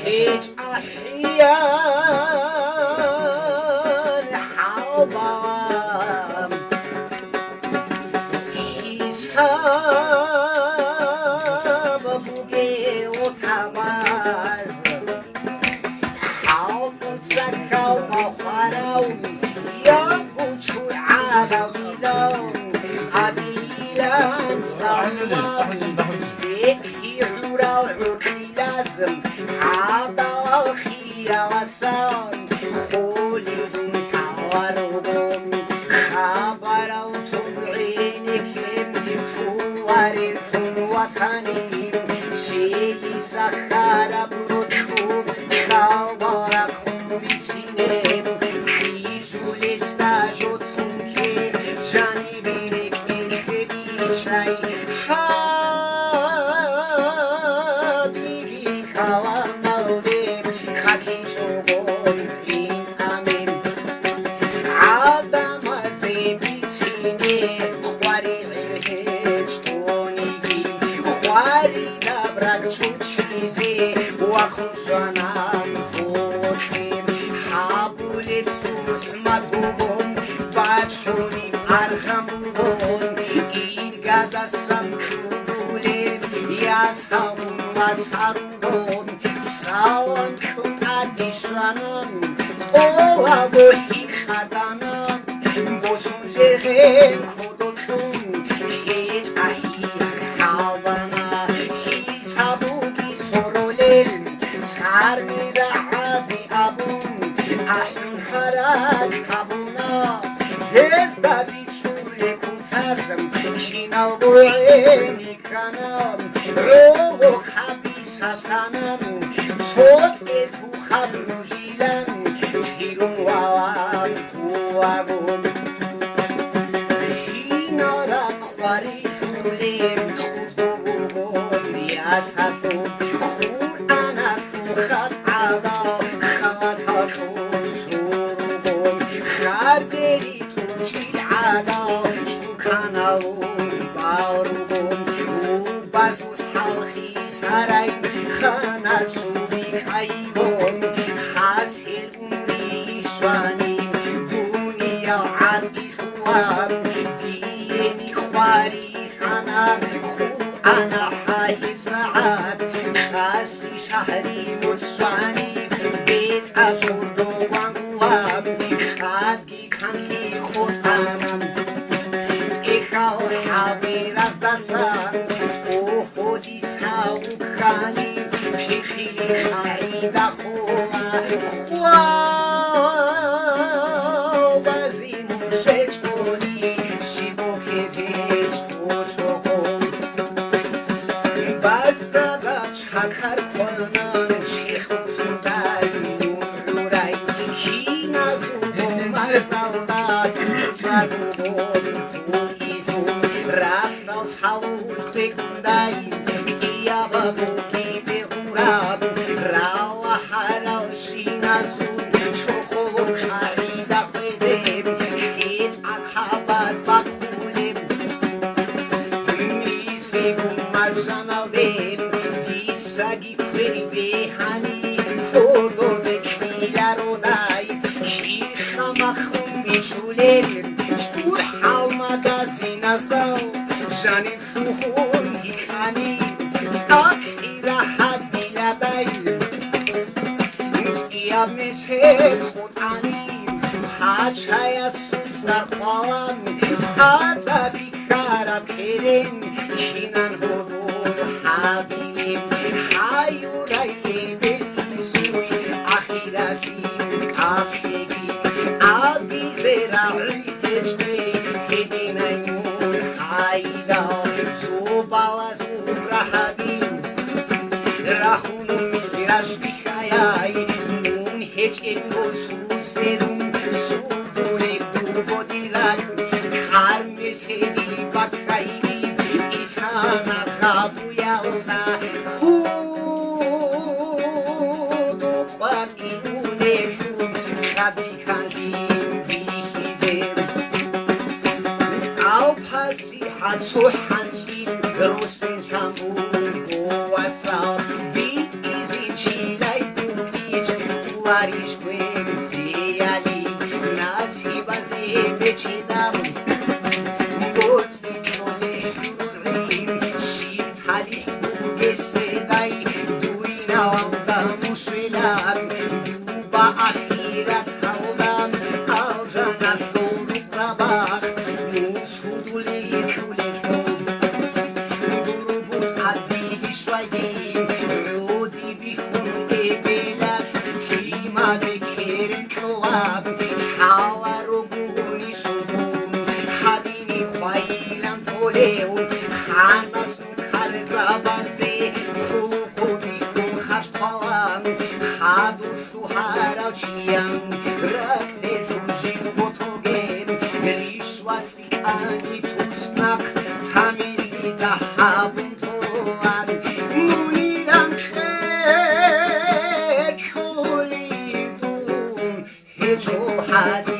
هیچ احیان حوام هیچ هم بوگه و تواز حاضر سکو و خراو یا بوچو عراویدو عبیلان سالوان سیکی عورا عرقی لازم عبا خیرا وسان خولی دون کاورودون خبرو تبعینکم توارتون وطنیم شیعی سخر بروتون کاورا خون بیچینیم خیزول استاجوتون که جانی بینک میخه بیچای حبیبی کاور مولیم خاکی جوگون این امیم عدم از بیچینه خواری هیچ دونیگی خواری دبرک چون چیزی و خوشانم بودیم حبول سوت مدوم بچونیم ارخمون این گدستم چوبولیم یاز همون از هرون سوان چون ادیشانم او هوی خدانم بسون جغن کدوتون هیچ احیر حوانا هیچ هبوگی سرولل سرمی رعبی ابون احین خرد کبونا هز دادی چوله کنسردم کیناو بوینی کنم رو خبیس هستنم صوت تو خبرو جیلم تیرون وان تو وگون هینا را خواری خولیم خودون یاز هستون خوران تو خط عدا خطاشون سرون خردی تو جیل عدا شکانون بارون او بزود حلقی سرای خانه سوبی خیبون حاصل امیشوانی دنیا عدی خوام دینی خواری خانه انا حایب ساعت خاصی شهری مصانی بیت ازود و وانگوام خادگی کنی خود آنم ایخاور حبیر از دستان او خودی ساو خانی پیخی خایی دخوما خواب از این موشش کنی شیبو که پیش تو خون بازدادا چکر کنن شیخ زودای نورای کی نزودو مرزداد زدودون بویزون رفت از حوض بکندای یا بابوکی بهوراب راو حراشی نزود چخور خریده خوزیم هیچ اخباز بخولیم میسیم مرزانالیم دیساگی کری بهانی خودو بکیله رو دای شیخ مخون بیشولیم شور حالمده سینستا جانیم فوخون هیخانی ساکی راحت بیلباییم یا میشه خود آنیم حاجای سوز در خوام ساده بیکارم کریم کینان بودون حبیلیم حیورایی بلسوی آخیرتیم کافشگی آبیز راعی دشتی هدینیون حایدا زوبالا زور رهبیم رخون میرش بیخیای نون هیچ ایگون سوزدون سودونه دو دیلک خرمز هدی بکایی ایسان خابویاونا خودو خواهیونه شون خبی کندیم بیخیزیم او پسی حدسو حنجین روسن کمون بو واسا بیت ایزی چیلای وریش گویم سیالی نسی بازی بچینم گوزی کنه دوریم شیر تالی بوگ سدای دوی نوام مشلم با آخرت هولم آجان سون زبان موس هولی کولشون دورو بود عدی شویم رودی بیخون ابلس تیما بکرین کلاب حالا گونی شدون خدینی خوایلم تولیون خانسون خرزا بازی خوب بیخون خش طالم خادوسو هراچیم رکنزون جیم بوتوگیم ریشواسی کانی توسناق تامیلی دهابون توان مونیرم کلیدون هجو حد